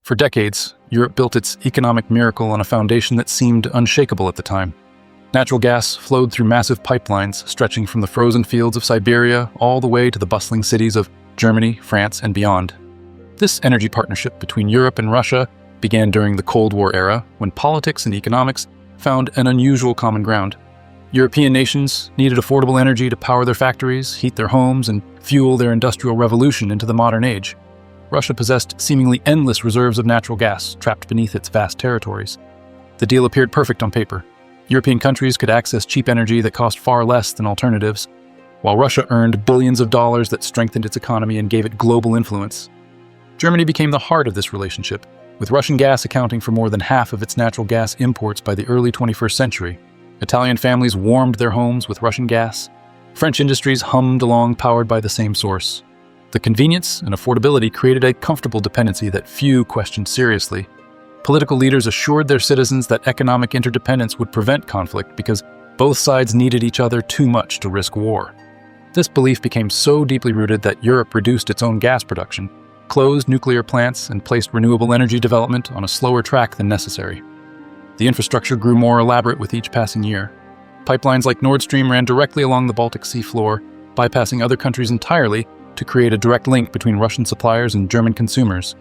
For decades, Europe built its economic miracle on a foundation that seemed unshakable at the time. Natural gas flowed through massive pipelines stretching from the frozen fields of Siberia all the way to the bustling cities of Germany, France, and beyond. This energy partnership between Europe and Russia began during the Cold War era, when politics and economics found an unusual common ground. European nations needed affordable energy to power their factories, heat their homes, and fuel their industrial revolution into the modern age. Russia possessed seemingly endless reserves of natural gas trapped beneath its vast territories. The deal appeared perfect on paper. European countries could access cheap energy that cost far less than alternatives, while Russia earned billions of dollars that strengthened its economy and gave it global influence. Germany became the heart of this relationship, with Russian gas accounting for more than half of its natural gas imports by the early 21st century. Italian families warmed their homes with Russian gas. French industries hummed along, powered by the same source. The convenience and affordability created a comfortable dependency that few questioned seriously. Political leaders assured their citizens that economic interdependence would prevent conflict because both sides needed each other too much to risk war. This belief became so deeply rooted that Europe reduced its own gas production, closed nuclear plants, and placed renewable energy development on a slower track than necessary. The infrastructure grew more elaborate with each passing year. Pipelines like Nord Stream ran directly along the Baltic Sea floor, bypassing other countries entirely to create a direct link between Russian suppliers and German consumers.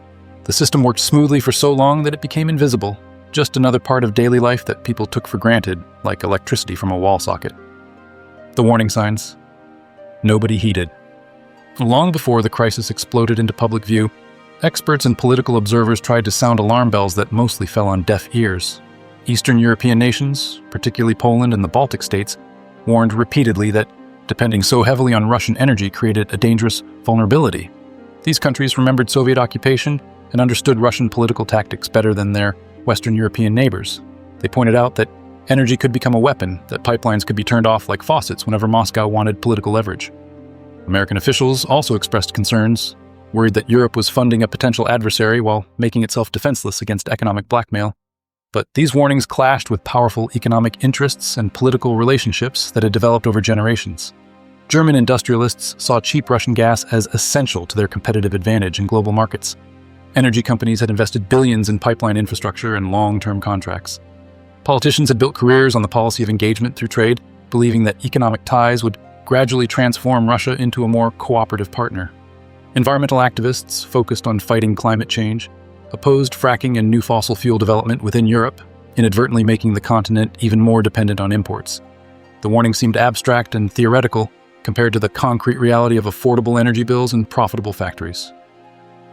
The system worked smoothly for so long that it became invisible, just another part of daily life that people took for granted, like electricity from a wall socket. The warning signs. Nobody heeded. Long before the crisis exploded into public view, experts and political observers tried to sound alarm bells that mostly fell on deaf ears. Eastern European nations, particularly Poland and the Baltic states, warned repeatedly that depending so heavily on Russian energy created a dangerous vulnerability. These countries remembered Soviet occupation and understood Russian political tactics better than their Western European neighbors. They pointed out that energy could become a weapon, that pipelines could be turned off like faucets whenever Moscow wanted political leverage. American officials also expressed concerns, worried that Europe was funding a potential adversary while making itself defenseless against economic blackmail. But these warnings clashed with powerful economic interests and political relationships that had developed over generations. German industrialists saw cheap Russian gas as essential to their competitive advantage in global markets. Energy companies had invested billions in pipeline infrastructure and long-term contracts. Politicians had built careers on the policy of engagement through trade, believing that economic ties would gradually transform Russia into a more cooperative partner. Environmental activists focused on fighting climate change, opposed fracking and new fossil fuel development within Europe, inadvertently making the continent even more dependent on imports. The warning seemed abstract and theoretical compared to the concrete reality of affordable energy bills and profitable factories.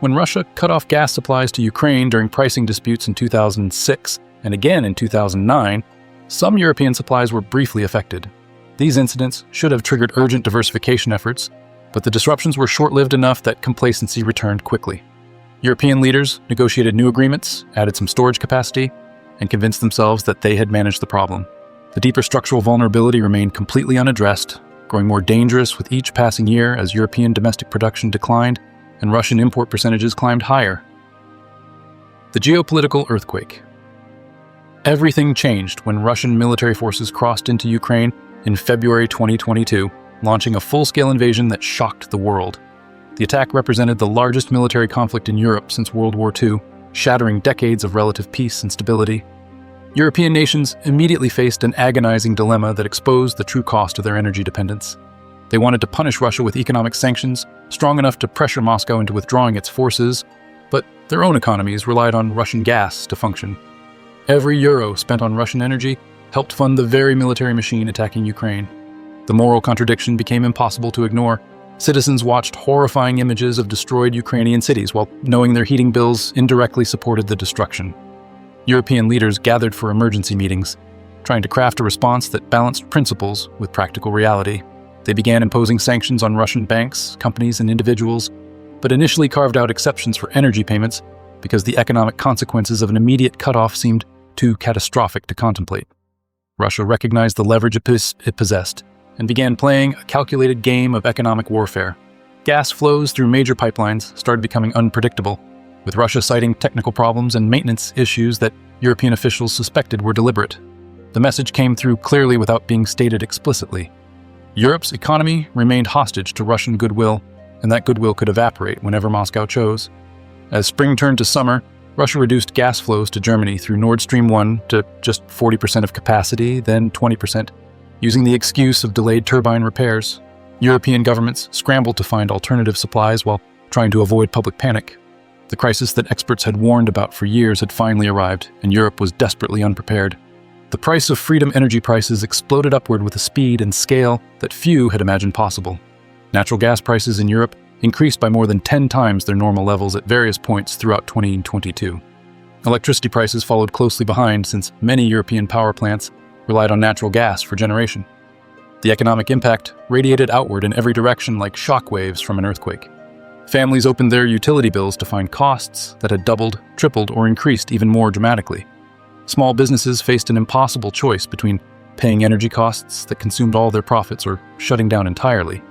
When Russia cut off gas supplies to Ukraine during pricing disputes in 2006 and again in 2009, some European supplies were briefly affected. These incidents should have triggered urgent diversification efforts, but the disruptions were short-lived enough that complacency returned quickly. European leaders negotiated new agreements, added some storage capacity, and convinced themselves that they had managed the problem. The deeper structural vulnerability remained completely unaddressed, growing more dangerous with each passing year as European domestic production declined and Russian import percentages climbed higher. The geopolitical earthquake. Everything changed when Russian military forces crossed into Ukraine in February 2022, launching a full-scale invasion that shocked the world. The attack represented the largest military conflict in Europe since World War II, shattering decades of relative peace and stability. European nations immediately faced an agonizing dilemma that exposed the true cost of their energy dependence. They wanted to punish Russia with economic sanctions, strong enough to pressure Moscow into withdrawing its forces, but their own economies relied on Russian gas to function. Every euro spent on Russian energy helped fund the very military machine attacking Ukraine. The moral contradiction became impossible to ignore. Citizens watched horrifying images of destroyed Ukrainian cities while knowing their heating bills indirectly supported the destruction. European leaders gathered for emergency meetings, trying to craft a response that balanced principles with practical reality. They began imposing sanctions on Russian banks, companies, and individuals, but initially carved out exceptions for energy payments because the economic consequences of an immediate cutoff seemed too catastrophic to contemplate. Russia recognized the leverage it possessed and began playing a calculated game of economic warfare. Gas flows through major pipelines started becoming unpredictable, with Russia citing technical problems and maintenance issues that European officials suspected were deliberate. The message came through clearly without being stated explicitly. Europe's economy remained hostage to Russian goodwill, and that goodwill could evaporate whenever Moscow chose. As spring turned to summer, Russia reduced gas flows to Germany through Nord Stream 1 to just 40% of capacity, then 20%, using the excuse of delayed turbine repairs. European governments scrambled to find alternative supplies while trying to avoid public panic. The crisis that experts had warned about for years had finally arrived, and Europe was desperately unprepared. The price of freedom energy prices exploded upward with a speed and scale that few had imagined possible. Natural gas prices in Europe increased by more than 10 times their normal levels at various points throughout 2022. Electricity prices followed closely behind, since many European power plants relied on natural gas for generation. The economic impact radiated outward in every direction like shock waves from an earthquake. Families opened their utility bills to find costs that had doubled, tripled, or increased even more dramatically. Small businesses faced an impossible choice between paying energy costs that consumed all their profits or shutting down entirely.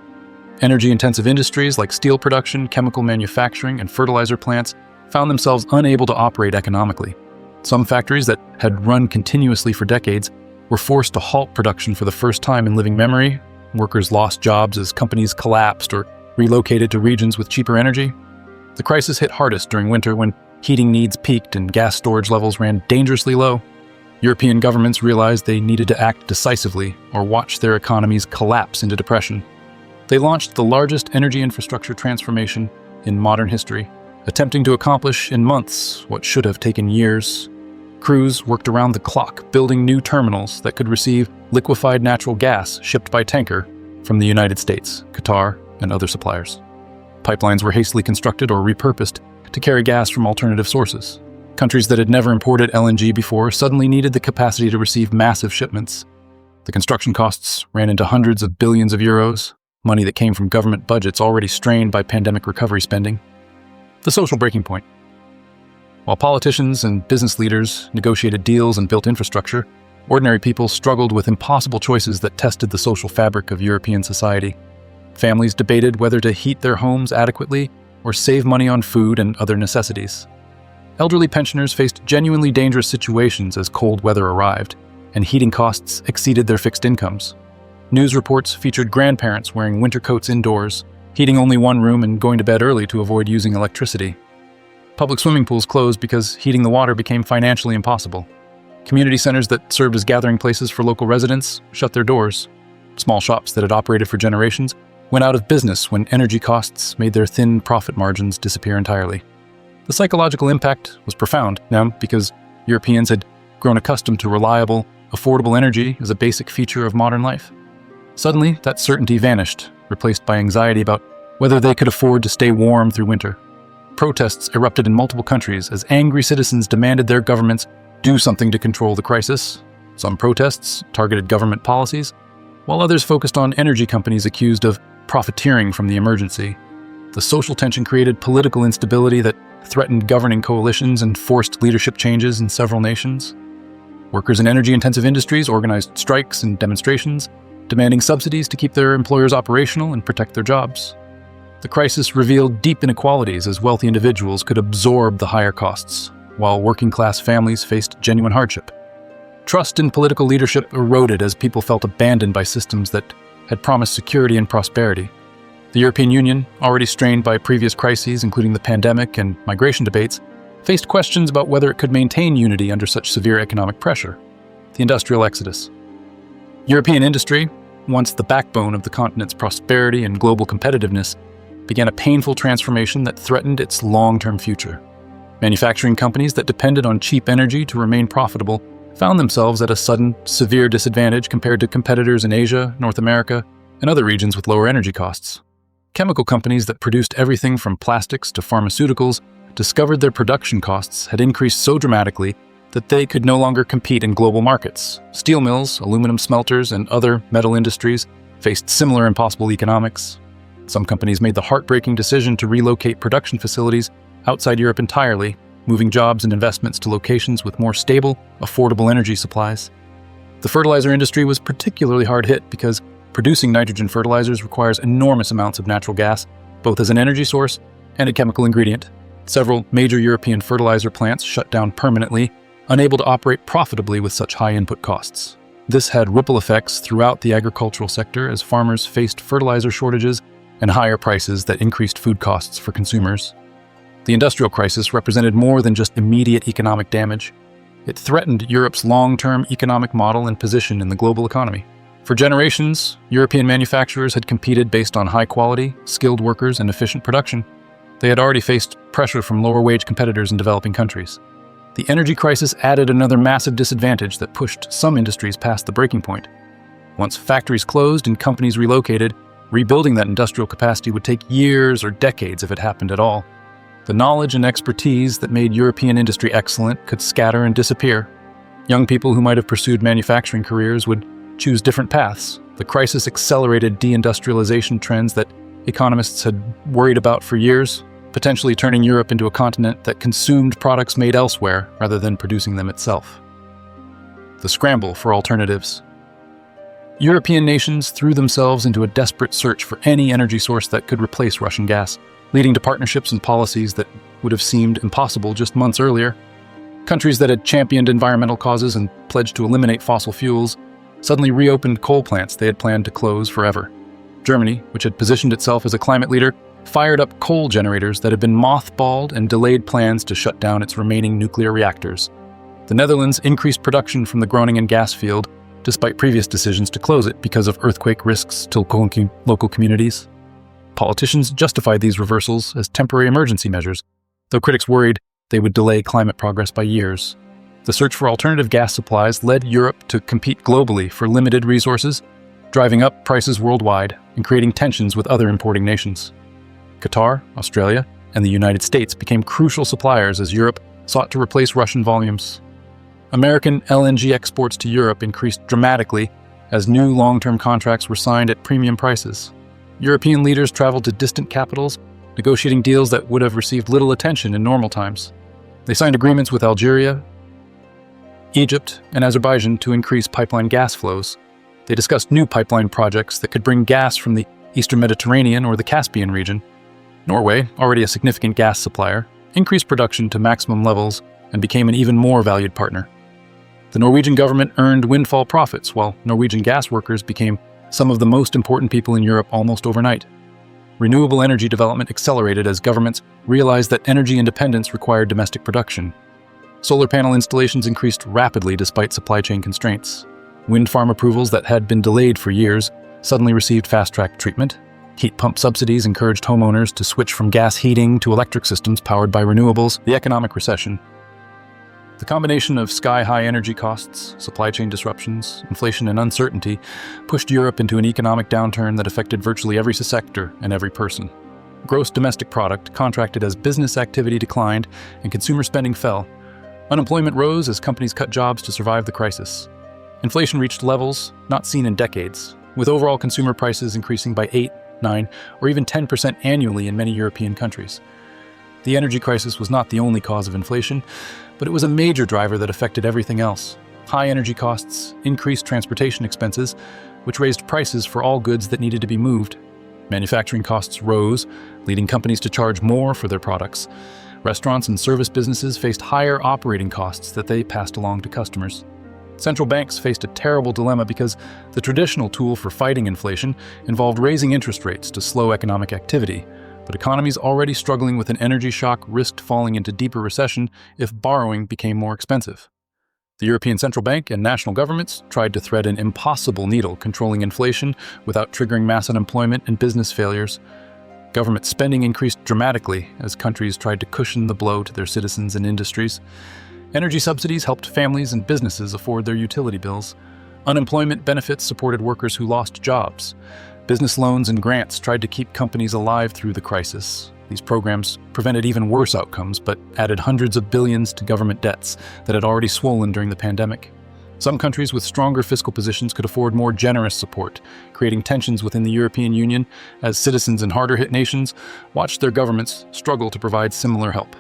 Energy-intensive industries like steel production, chemical manufacturing, and fertilizer plants found themselves unable to operate economically. Some factories that had run continuously for decades were forced to halt production for the first time in living memory. Workers lost jobs as companies collapsed or relocated to regions with cheaper energy. The crisis hit hardest during winter when heating needs peaked and gas storage levels ran dangerously low. European governments realized they needed to act decisively or watch their economies collapse into depression. They launched the largest energy infrastructure transformation in modern history, attempting to accomplish in months what should have taken years. Crews worked around the clock, building new terminals that could receive liquefied natural gas shipped by tanker from the United States, Qatar, and other suppliers. Pipelines were hastily constructed or repurposed to carry gas from alternative sources. Countries that had never imported LNG before suddenly needed the capacity to receive massive shipments. The construction costs ran into hundreds of billions of euros, money that came from government budgets already strained by pandemic recovery spending. The social breaking point. While politicians and business leaders negotiated deals and built infrastructure, ordinary people struggled with impossible choices that tested the social fabric of European society. Families debated whether to heat their homes adequately or save money on food and other necessities. Elderly pensioners faced genuinely dangerous situations as cold weather arrived, and heating costs exceeded their fixed incomes. News reports featured grandparents wearing winter coats indoors, heating only one room and going to bed early to avoid using electricity. Public swimming pools closed because heating the water became financially impossible. Community centers that served as gathering places for local residents shut their doors. Small shops that had operated for generations went out of business when energy costs made their thin profit margins disappear entirely. The psychological impact was profound now because Europeans had grown accustomed to reliable, affordable energy as a basic feature of modern life. Suddenly, that certainty vanished, replaced by anxiety about whether they could afford to stay warm through winter. Protests erupted in multiple countries as angry citizens demanded their governments do something to control the crisis. Some protests targeted government policies, while others focused on energy companies accused of profiteering from the emergency. The social tension created political instability that threatened governing coalitions and forced leadership changes in several nations. Workers in energy-intensive industries organized strikes and demonstrations, demanding subsidies to keep their employers operational and protect their jobs. The crisis revealed deep inequalities as wealthy individuals could absorb the higher costs, while working-class families faced genuine hardship. Trust in political leadership eroded as people felt abandoned by systems that had promised security and prosperity. The European Union, already strained by previous crises, including the pandemic and migration debates, faced questions about whether it could maintain unity under such severe economic pressure. The industrial exodus. European industry, once the backbone of the continent's prosperity and global competitiveness, began a painful transformation that threatened its long-term future. Manufacturing companies that depended on cheap energy to remain profitable found themselves at a sudden, severe disadvantage compared to competitors in Asia, North America, and other regions with lower energy costs. Chemical companies that produced everything from plastics to pharmaceuticals discovered their production costs had increased so dramatically that they could no longer compete in global markets. Steel mills, aluminum smelters, and other metal industries faced similar impossible economics. Some companies made the heartbreaking decision to relocate production facilities outside Europe entirely, moving jobs and investments to locations with more stable, affordable energy supplies. The fertilizer industry was particularly hard hit because producing nitrogen fertilizers requires enormous amounts of natural gas, both as an energy source and a chemical ingredient. Several major European fertilizer plants shut down permanently, unable to operate profitably with such high input costs. This had ripple effects throughout the agricultural sector as farmers faced fertilizer shortages and higher prices that increased food costs for consumers. The industrial crisis represented more than just immediate economic damage. It threatened Europe's long-term economic model and position in the global economy. For generations, European manufacturers had competed based on high quality, skilled workers, and efficient production. They had already faced pressure from lower-wage competitors in developing countries. The energy crisis added another massive disadvantage that pushed some industries past the breaking point. Once factories closed and companies relocated, rebuilding that industrial capacity would take years or decades if it happened at all. The knowledge and expertise that made European industry excellent could scatter and disappear. Young people who might have pursued manufacturing careers would choose different paths. The crisis accelerated deindustrialization trends that economists had worried about for years, potentially turning Europe into a continent that consumed products made elsewhere rather than producing them itself. The scramble for alternatives. European nations threw themselves into a desperate search for any energy source that could replace Russian gas, leading to partnerships and policies that would have seemed impossible just months earlier. Countries that had championed environmental causes and pledged to eliminate fossil fuels suddenly reopened coal plants they had planned to close forever. Germany, which had positioned itself as a climate leader, fired up coal generators that had been mothballed and delayed plans to shut down its remaining nuclear reactors. The Netherlands increased production from the Groningen gas field, despite previous decisions to close it because of earthquake risks to local communities. Politicians justified these reversals as temporary emergency measures, though critics worried they would delay climate progress by years. The search for alternative gas supplies led Europe to compete globally for limited resources, driving up prices worldwide and creating tensions with other importing nations. Qatar, Australia, and the United States became crucial suppliers as Europe sought to replace Russian volumes. American LNG exports to Europe increased dramatically as new long-term contracts were signed at premium prices. European leaders traveled to distant capitals, negotiating deals that would have received little attention in normal times. They signed agreements with Algeria, Egypt, and Azerbaijan to increase pipeline gas flows. They discussed new pipeline projects that could bring gas from the Eastern Mediterranean or the Caspian region. Norway, already a significant gas supplier, increased production to maximum levels and became an even more valued partner. The Norwegian government earned windfall profits, while Norwegian gas workers became some of the most important people in Europe almost overnight. Renewable energy development accelerated as governments realized that energy independence required domestic production. Solar panel installations increased rapidly despite supply chain constraints. Wind farm approvals that had been delayed for years suddenly received fast-track treatment. Heat pump subsidies encouraged homeowners to switch from gas heating to electric systems powered by renewables. The economic recession. The combination of sky-high energy costs, supply chain disruptions, inflation, and uncertainty pushed Europe into an economic downturn that affected virtually every sector and every person. Gross domestic product contracted as business activity declined and consumer spending fell. Unemployment rose as companies cut jobs to survive the crisis. Inflation reached levels not seen in decades, with overall consumer prices increasing by 8, 9, or even 10% annually in many European countries. The energy crisis was not the only cause of inflation, but it was a major driver that affected everything else. High energy costs increased transportation expenses, which raised prices for all goods that needed to be moved. Manufacturing costs rose, leading companies to charge more for their products. Restaurants and service businesses faced higher operating costs that they passed along to customers. Central banks faced a terrible dilemma because the traditional tool for fighting inflation involved raising interest rates to slow economic activity, but economies already struggling with an energy shock risked falling into deeper recession if borrowing became more expensive. The European Central Bank and national governments tried to thread an impossible needle controlling inflation without triggering mass unemployment and business failures. Government spending increased dramatically as countries tried to cushion the blow to their citizens and industries. Energy subsidies helped families and businesses afford their utility bills. Unemployment benefits supported workers who lost jobs. Business loans and grants tried to keep companies alive through the crisis. These programs prevented even worse outcomes, but added hundreds of billions to government debts that had already swollen during the pandemic. Some countries with stronger fiscal positions could afford more generous support, creating tensions within the European Union as citizens in harder-hit nations watched their governments struggle to provide similar help.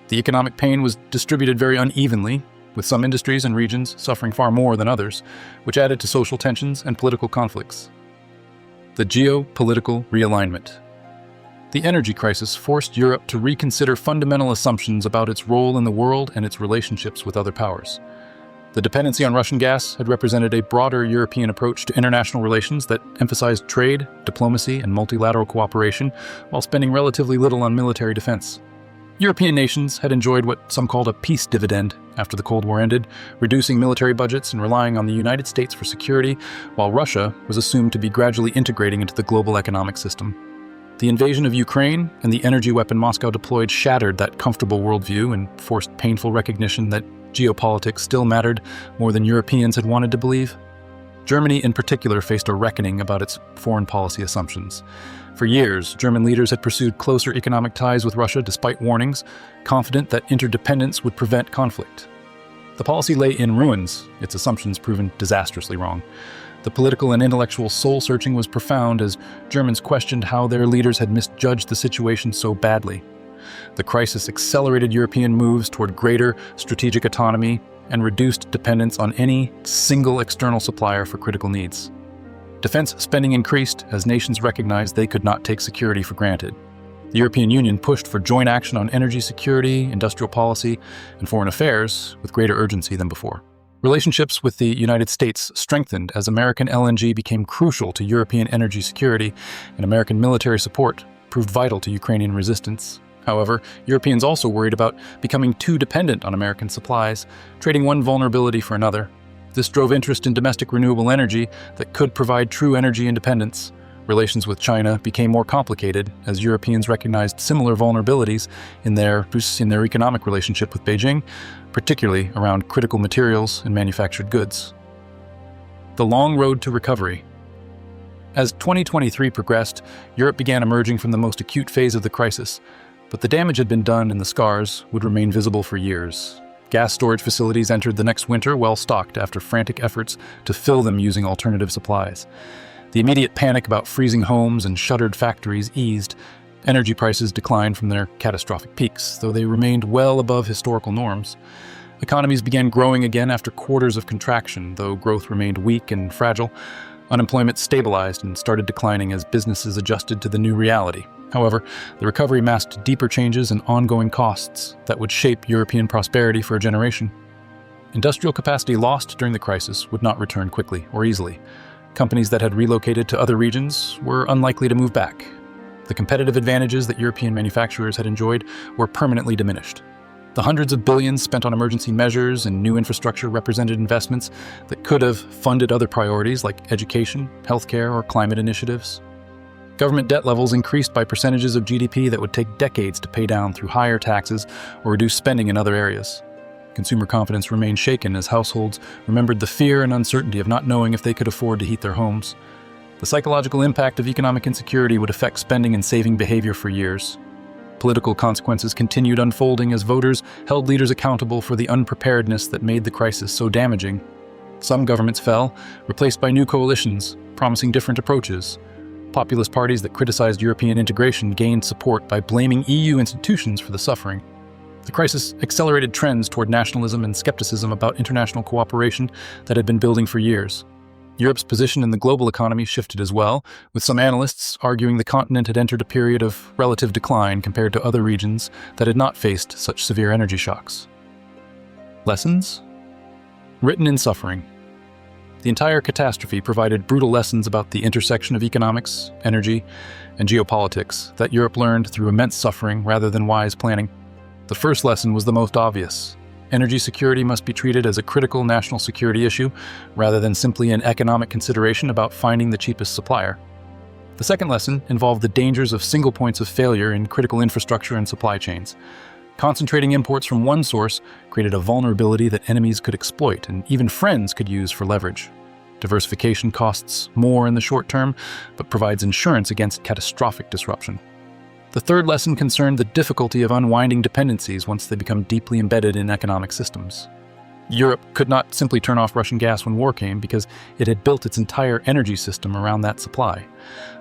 The economic pain was distributed very unevenly, with some industries and regions suffering far more than others, which added to social tensions and political conflicts. The geopolitical realignment. The energy crisis forced Europe to reconsider fundamental assumptions about its role in the world and its relationships with other powers. The dependency on Russian gas had represented a broader European approach to international relations that emphasized trade, diplomacy, and multilateral cooperation, while spending relatively little on military defense. European nations had enjoyed what some called a peace dividend after the Cold War ended, reducing military budgets and relying on the United States for security, while Russia was assumed to be gradually integrating into the global economic system. The invasion of Ukraine and the energy weapon Moscow deployed shattered that comfortable worldview and forced painful recognition that geopolitics still mattered more than Europeans had wanted to believe. Germany in particular faced a reckoning about its foreign policy assumptions. For years, German leaders had pursued closer economic ties with Russia despite warnings, confident that interdependence would prevent conflict. The policy lay in ruins, its assumptions proven disastrously wrong. The political and intellectual soul-searching was profound as Germans questioned how their leaders had misjudged the situation so badly. The crisis accelerated European moves toward greater strategic autonomy and reduced dependence on any single external supplier for critical needs. Defense spending increased as nations recognized they could not take security for granted. The European Union pushed for joint action on energy security, industrial policy, and foreign affairs with greater urgency than before. Relationships with the United States strengthened as American LNG became crucial to European energy security, and American military support proved vital to Ukrainian resistance. However, Europeans also worried about becoming too dependent on American supplies, trading one vulnerability for another. This drove interest in domestic renewable energy that could provide true energy independence. Relations with China became more complicated as Europeans recognized similar vulnerabilities in their economic relationship with Beijing, particularly around critical materials and manufactured goods. The long road to recovery. As 2023 progressed, Europe began emerging from the most acute phase of the crisis, but the damage had been done and the scars would remain visible for years. Gas storage facilities entered the next winter well-stocked after frantic efforts to fill them using alternative supplies. The immediate panic about freezing homes and shuttered factories eased. Energy prices declined from their catastrophic peaks, though they remained well above historical norms. Economies began growing again after quarters of contraction, though growth remained weak and fragile. Unemployment stabilized and started declining as businesses adjusted to the new reality. However, the recovery masked deeper changes and ongoing costs that would shape European prosperity for a generation. Industrial capacity lost during the crisis would not return quickly or easily. Companies that had relocated to other regions were unlikely to move back. The competitive advantages that European manufacturers had enjoyed were permanently diminished. The hundreds of billions spent on emergency measures and new infrastructure represented investments that could have funded other priorities like education, healthcare, or climate initiatives. Government debt levels increased by percentages of GDP that would take decades to pay down through higher taxes or reduce spending in other areas. Consumer confidence remained shaken as households remembered the fear and uncertainty of not knowing if they could afford to heat their homes. The psychological impact of economic insecurity would affect spending and saving behavior for years. Political consequences continued unfolding as voters held leaders accountable for the unpreparedness that made the crisis so damaging. Some governments fell, replaced by new coalitions, promising different approaches. Populist parties that criticized European integration gained support by blaming EU institutions for the suffering. The crisis accelerated trends toward nationalism and skepticism about international cooperation that had been building for years. Europe's position in the global economy shifted as well, with some analysts arguing the continent had entered a period of relative decline compared to other regions that had not faced such severe energy shocks. Lessons? Written in suffering. The entire catastrophe provided brutal lessons about the intersection of economics, energy, and geopolitics that Europe learned through immense suffering rather than wise planning. The first lesson was the most obvious. Energy security must be treated as a critical national security issue rather than simply an economic consideration about finding the cheapest supplier. The second lesson involved the dangers of single points of failure in critical infrastructure and supply chains. Concentrating imports from one source created a vulnerability that enemies could exploit and even friends could use for leverage. Diversification costs more in the short term, but provides insurance against catastrophic disruption. The third lesson concerned the difficulty of unwinding dependencies once they become deeply embedded in economic systems. Europe could not simply turn off Russian gas when war came because it had built its entire energy system around that supply.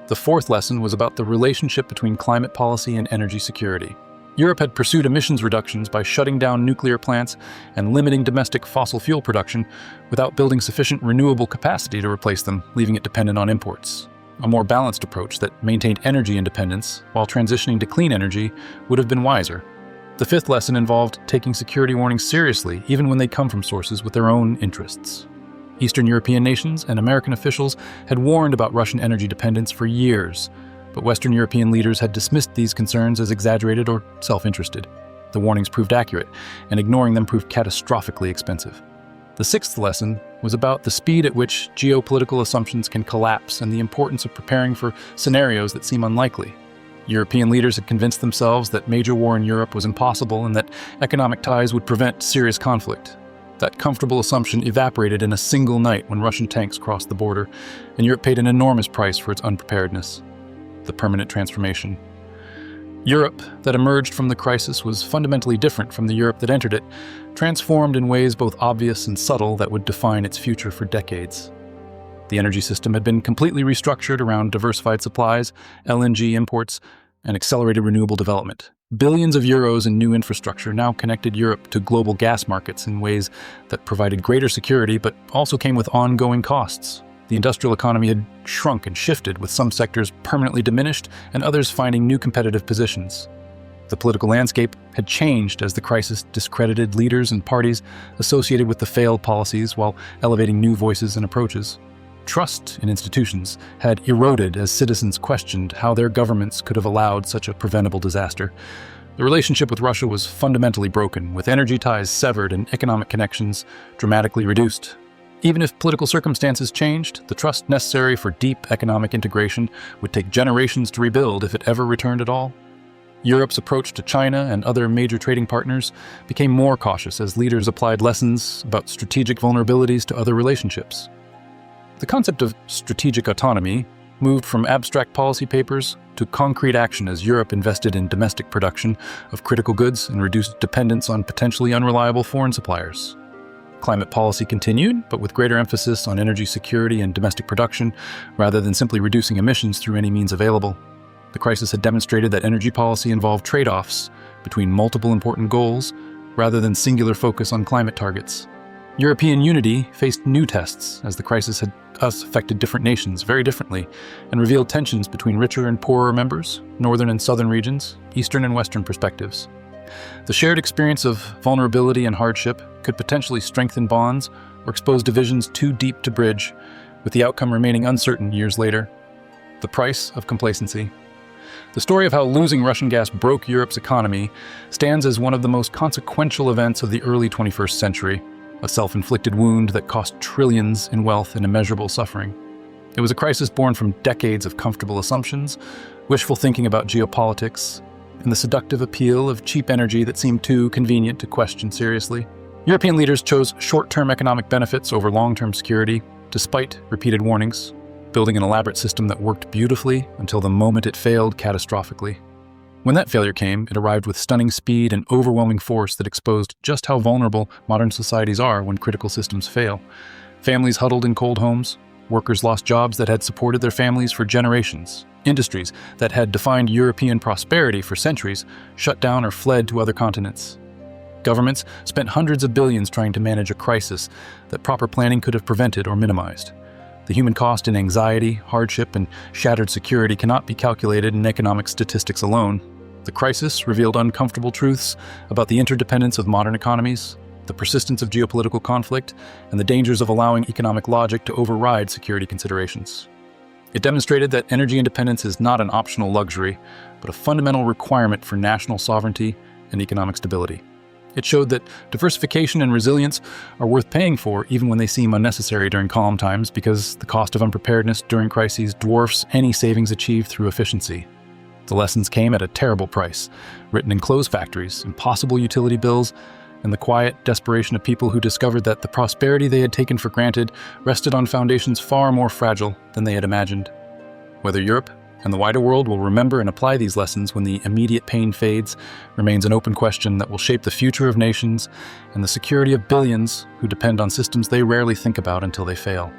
The fourth lesson was about the relationship between climate policy and energy security. Europe had pursued emissions reductions by shutting down nuclear plants and limiting domestic fossil fuel production without building sufficient renewable capacity to replace them, leaving it dependent on imports. A more balanced approach that maintained energy independence while transitioning to clean energy would have been wiser. The fifth lesson involved taking security warnings seriously, even when they come from sources with their own interests. Eastern European nations and American officials had warned about Russian energy dependence for years, but Western European leaders had dismissed these concerns as exaggerated or self-interested. The warnings proved accurate, and ignoring them proved catastrophically expensive. The sixth lesson was about the speed at which geopolitical assumptions can collapse and the importance of preparing for scenarios that seem unlikely. European leaders had convinced themselves that major war in Europe was impossible and that economic ties would prevent serious conflict. That comfortable assumption evaporated in a single night when Russian tanks crossed the border, and Europe paid an enormous price for its unpreparedness. The permanent transformation. Europe that emerged from the crisis was fundamentally different from the Europe that entered it, transformed in ways both obvious and subtle that would define its future for decades. The energy system had been completely restructured around diversified supplies, LNG imports, and accelerated renewable development. Billions of euros in new infrastructure now connected Europe to global gas markets in ways that provided greater security but also came with ongoing costs. The industrial economy had shrunk and shifted, with some sectors permanently diminished and others finding new competitive positions. The political landscape had changed as the crisis discredited leaders and parties associated with the failed policies while elevating new voices and approaches. Trust in institutions had eroded as citizens questioned how their governments could have allowed such a preventable disaster. The relationship with Russia was fundamentally broken, with energy ties severed and economic connections dramatically reduced. Even if political circumstances changed, the trust necessary for deep economic integration would take generations to rebuild if it ever returned at all. Europe's approach to China and other major trading partners became more cautious as leaders applied lessons about strategic vulnerabilities to other relationships. The concept of strategic autonomy moved from abstract policy papers to concrete action as Europe invested in domestic production of critical goods and reduced dependence on potentially unreliable foreign suppliers. Climate policy continued, but with greater emphasis on energy security and domestic production, rather than simply reducing emissions through any means available. The crisis had demonstrated that energy policy involved trade-offs between multiple important goals, rather than singular focus on climate targets. European unity faced new tests, as the crisis had affected different nations very differently, and revealed tensions between richer and poorer members, northern and southern regions, eastern and western perspectives. The shared experience of vulnerability and hardship could potentially strengthen bonds or expose divisions too deep to bridge, with the outcome remaining uncertain years later. The price of complacency. The story of how losing Russian gas broke Europe's economy stands as one of the most consequential events of the early 21st century, a self-inflicted wound that cost trillions in wealth and immeasurable suffering. It was a crisis born from decades of comfortable assumptions, wishful thinking about geopolitics, and the seductive appeal of cheap energy that seemed too convenient to question seriously. European leaders chose short-term economic benefits over long-term security, despite repeated warnings, building an elaborate system that worked beautifully until the moment it failed catastrophically. When that failure came, it arrived with stunning speed and overwhelming force that exposed just how vulnerable modern societies are when critical systems fail. Families huddled in cold homes, workers lost jobs that had supported their families for generations. Industries that had defined European prosperity for centuries shut down or fled to other continents. Governments spent hundreds of billions trying to manage a crisis that proper planning could have prevented or minimized. The human cost in anxiety, hardship, and shattered security cannot be calculated in economic statistics alone. The crisis revealed uncomfortable truths about the interdependence of modern economies, the persistence of geopolitical conflict, and the dangers of allowing economic logic to override security considerations. It demonstrated that energy independence is not an optional luxury, but a fundamental requirement for national sovereignty and economic stability. It showed that diversification and resilience are worth paying for even when they seem unnecessary during calm times, because the cost of unpreparedness during crises dwarfs any savings achieved through efficiency. The lessons came at a terrible price, written in closed factories, impossible utility bills, and the quiet desperation of people who discovered that the prosperity they had taken for granted rested on foundations far more fragile than they had imagined. Whether Europe and the wider world will remember and apply these lessons when the immediate pain fades remains an open question that will shape the future of nations and the security of billions who depend on systems they rarely think about until they fail.